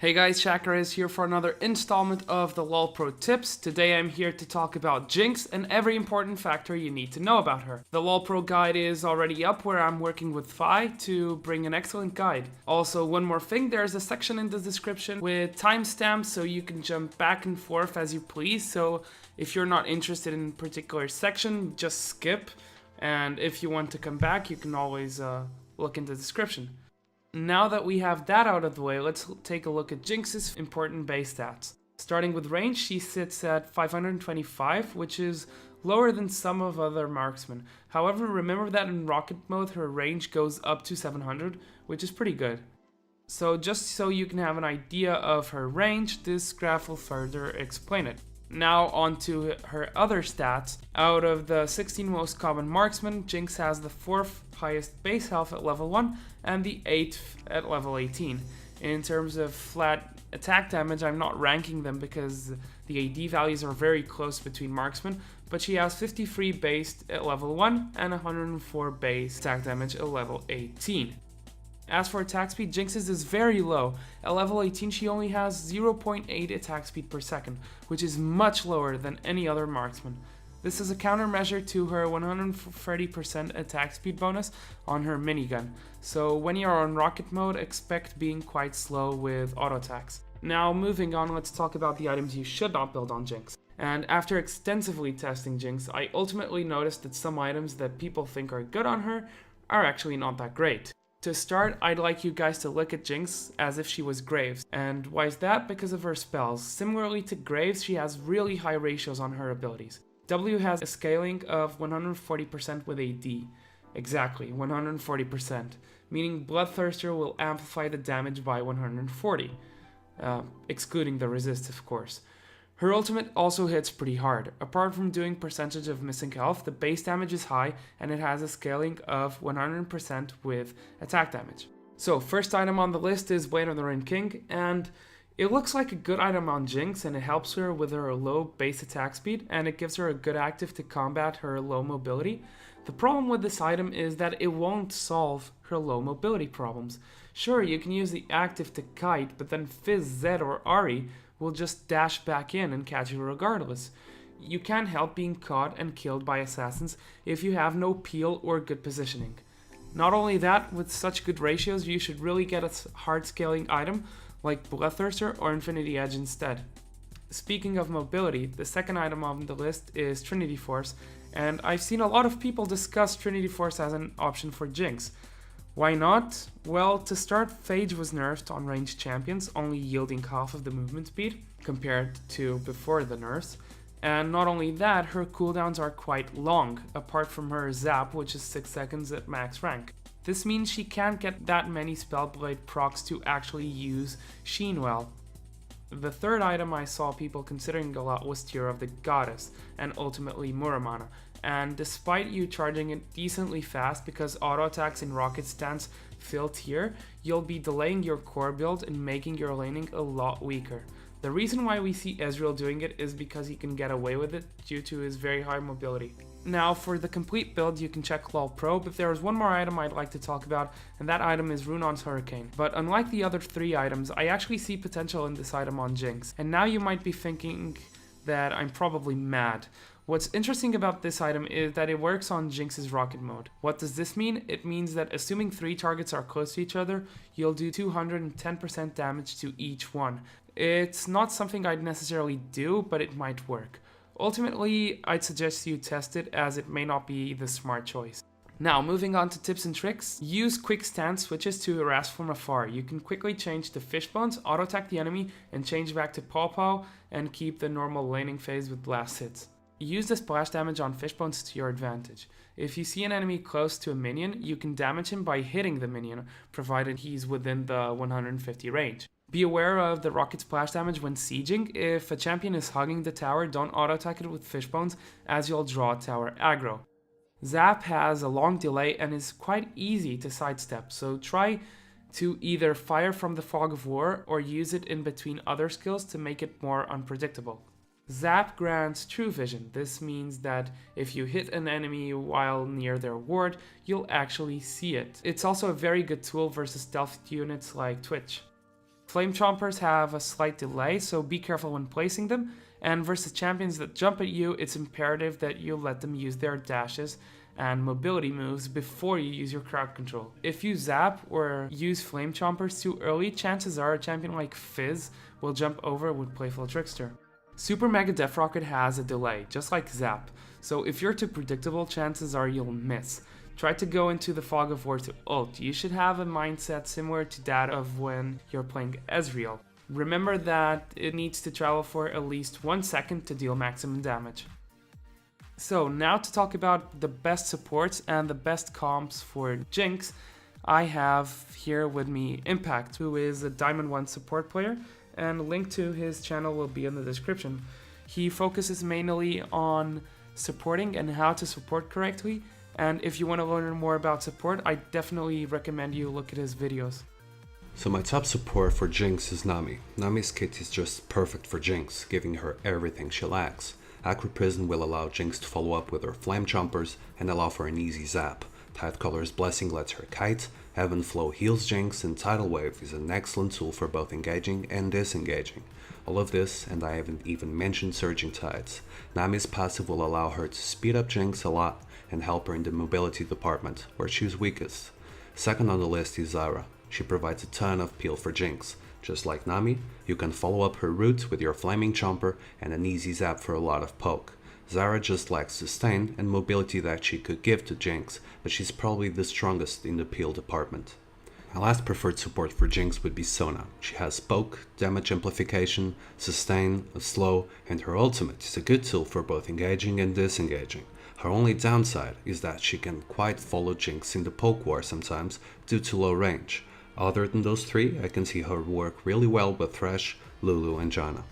Hey guys, Shakra is here for another installment of the LoLpro tips. Today I'm here to talk about Jinx and every important factor you need to know about her. The LoLpro guide is already up where I'm working with Fi to bring an excellent guide. Also, one more thing, there's a section in the description with timestamps so you can jump back and forth as you please. So if you're not interested in a particular section, just skip. And if you want to come back, you can always look in the description. Now that we have that out of the way, let's take a look at Jinx's important base stats. Starting with range, she sits at 525, which is lower than some of other marksmen. However, remember that in rocket mode her range goes up to 700, which is pretty good. So just so you can have an idea of her range, this graph will further explain it. Now on to her other stats. Out of the 16 most common marksmen, Jinx has the 4th highest base health at level 1 and the 8th at level 18. In terms of flat attack damage, I'm not ranking them because the AD values are very close between marksmen, but she has 53 base at level 1 and 104 base attack damage at level 18. As for attack speed, Jinx's is very low. At level 18 she only has 0.8 attack speed per second, which is much lower than any other marksman. This is a countermeasure to her 130% attack speed bonus on her minigun, so when you are on rocket mode, expect being quite slow with auto attacks. Now moving on, let's talk about the items you should not build on Jinx. And after extensively testing Jinx, I ultimately noticed that some items that people think are good on her are actually not that great. To start, I'd like you guys to look at Jinx as if she was Graves. And why is that? Because of her spells. Similarly to Graves, she has really high ratios on her abilities. W has a scaling of 140% with AD. Exactly, 140%. Meaning Bloodthirster will amplify the damage by 140. Excluding the resist, of course. Her ultimate also hits pretty hard. Apart from doing percentage of missing health, the base damage is high and it has a scaling of 100% with attack damage. So first item on the list is Blade of the Ruined King, and it looks like a good item on Jinx and it helps her with her low base attack speed and it gives her a good active to combat her low mobility. The problem with this item is that it won't solve her low mobility problems. Sure, you can use the active to kite, but then Fizz, Zed or Ahri will just dash back in and catch you regardless. You can't help being caught and killed by assassins if you have no peel or good positioning. Not only that, with such good ratios, you should really get a hard scaling item like Bloodthirster or Infinity Edge instead. Speaking of mobility, the second item on the list is Trinity Force, and I've seen a lot of people discuss Trinity Force as an option for Jinx. Why not? Well, to start, Phage was nerfed on ranged champions, only yielding half of the movement speed compared to before the nerfs. And not only that, her cooldowns are quite long, apart from her zap, which is 6 seconds at max rank. This means she can't get that many Spellblade procs to actually use Sheen well. The third item I saw people considering a lot was Tear of the Goddess, and ultimately Muramana. And despite you charging it decently fast because auto attacks in rocket stance fill tier, you'll be delaying your core build and making your laning a lot weaker. The reason why we see Ezreal doing it is because he can get away with it due to his very high mobility. Now for the complete build you can check LoLpro, but there is one more item I'd like to talk about, and that item is Runon's Hurricane. But unlike the other 3 items, I actually see potential in this item on Jinx. And now you might be thinking that I'm probably mad. What's interesting about this item is that it works on Jinx's rocket mode. What does this mean? It means that assuming 3 targets are close to each other, you'll do 210% damage to each one. It's not something I'd necessarily do, but it might work. Ultimately, I'd suggest you test it as it may not be the smart choice. Now, moving on to tips and tricks. Use quick stance switches to harass from afar. You can quickly change to Fishbones, auto-attack the enemy, and change back to Paw Paw, and keep the normal laning phase with blast hits. Use the splash damage on Fishbones to your advantage. If you see an enemy close to a minion, you can damage him by hitting the minion, provided he's within the 150 range. Be aware of the rocket splash damage when sieging. If a champion is hugging the tower, don't auto-attack it with Fishbones, as you'll draw tower aggro. Zap has a long delay and is quite easy to sidestep, so try to either fire from the Fog of War or use it in between other skills to make it more unpredictable. Zap grants true vision. This means that if you hit an enemy while near their ward, you'll actually see it. It's also a very good tool versus stealth units like Twitch. Flame Chompers have a slight delay, so be careful when placing them. And versus champions that jump at you, it's imperative that you let them use their dashes and mobility moves before you use your crowd control. If you zap or use Flame Chompers too early, chances are a champion like Fizz will jump over with Playful Trickster. Super Mega Def Rocket has a delay, just like Zap, so if you're too predictable, chances are you'll miss. Try to go into the Fog of War to ult. You should have a mindset similar to that of when you're playing Ezreal. Remember that it needs to travel for at least 1 second to deal maximum damage. So now to talk about the best supports and the best comps for Jinx, I have here with me Impact, who is a Diamond 1 support player, and a link to his channel will be in the description. He focuses mainly on supporting and how to support correctly, and if you want to learn more about support, I definitely recommend you look at his videos. So my top support for Jinx is Nami. Nami's kit is just perfect for Jinx, giving her everything she lacks. Aqua Prison will allow Jinx to follow up with her Flame Chompers and allow for an easy zap. Tide Color's Blessing lets her kite, Ebb and Flow heals Jinx, and Tidal Wave is an excellent tool for both engaging and disengaging. All of this, and I haven't even mentioned Surging Tides. Nami's passive will allow her to speed up Jinx a lot and help her in the mobility department, where she's weakest. Second on the list is Zara. She provides a ton of peel for Jinx. Just like Nami, you can follow up her route with your Flaming Chomper and an easy zap for a lot of poke. Zara just lacks sustain and mobility that she could give to Jinx, but she's probably the strongest in the peel department. My last preferred support for Jinx would be Sona. She has poke, damage amplification, sustain, a slow, and her ultimate is a good tool for both engaging and disengaging. Her only downside is that she can quite follow Jinx in the poke war sometimes due to low range. Other than those three, I can see her work really well with Thresh, Lulu, and Janna.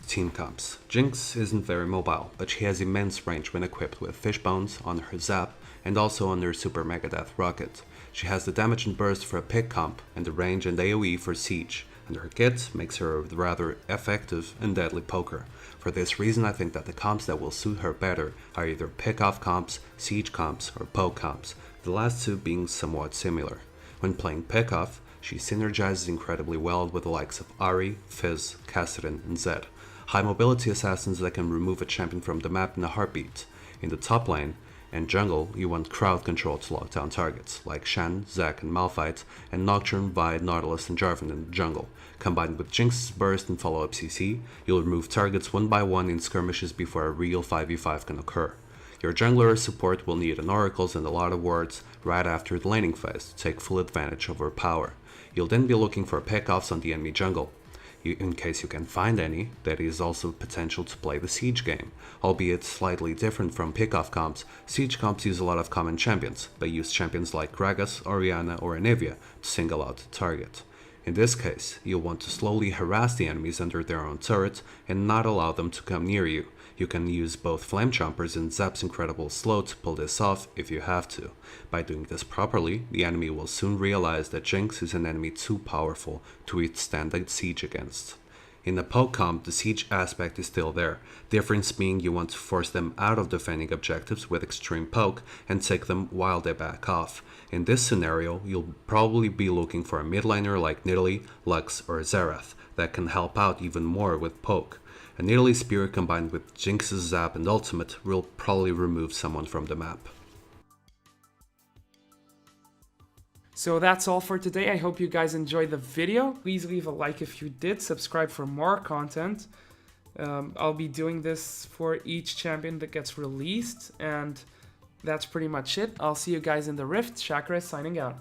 Team comps. Jinx isn't very mobile, but she has immense range when equipped with Fish Bones on her Zap and also on her Super Mega Death Rocket. She has the damage and burst for a pick comp and the range and AoE for Siege, and her kit makes her a rather effective and deadly poker. For this reason, I think that the comps that will suit her better are either pick-off comps, Siege comps, or poke comps, the last two being somewhat similar. When playing pick-off, she synergizes incredibly well with the likes of Ahri, Fizz, Kassadin, and Zed. High mobility assassins that can remove a champion from the map in a heartbeat. In the top lane and jungle, you want crowd control to lock down targets, like Shen, Zac, and Malphite, and Nocturne, Vide, Nautilus, and Jarvan in the jungle. Combined with Jinx's burst and follow-up CC, you'll remove targets one by one in skirmishes before a real 5v5 can occur. Your jungler support will need an oracles and a lot of wards right after the laning phase to take full advantage of her power. You'll then be looking for pick-offs on the enemy jungle. In case you can find any, that is also potential to play the Siege game. Albeit slightly different from pick-off comps, Siege comps use a lot of common champions, but use champions like Gragas, Orianna, or Anivia to single out the target. In this case, you'll want to slowly harass the enemies under their own turret and not allow them to come near you. You can use both Flame Chompers and Zap's incredible slow to pull this off if you have to. By doing this properly, the enemy will soon realize that Jinx is an enemy too powerful to withstand a siege against. In the poke comp, the siege aspect is still there, difference being you want to force them out of defending objectives with extreme poke and take them while they back off. In this scenario, you'll probably be looking for a mid laner like Nidalee, Lux, or Xerath that can help out even more with poke. A Nidalee Spear combined with Jinx's Zap and ultimate will probably remove someone from the map. So that's all for today. I hope you guys enjoyed the video. Please leave a like if you did. Subscribe for more content. I'll be doing this for each champion that gets released. And that's pretty much it. I'll see you guys in the Rift. Chakra signing out.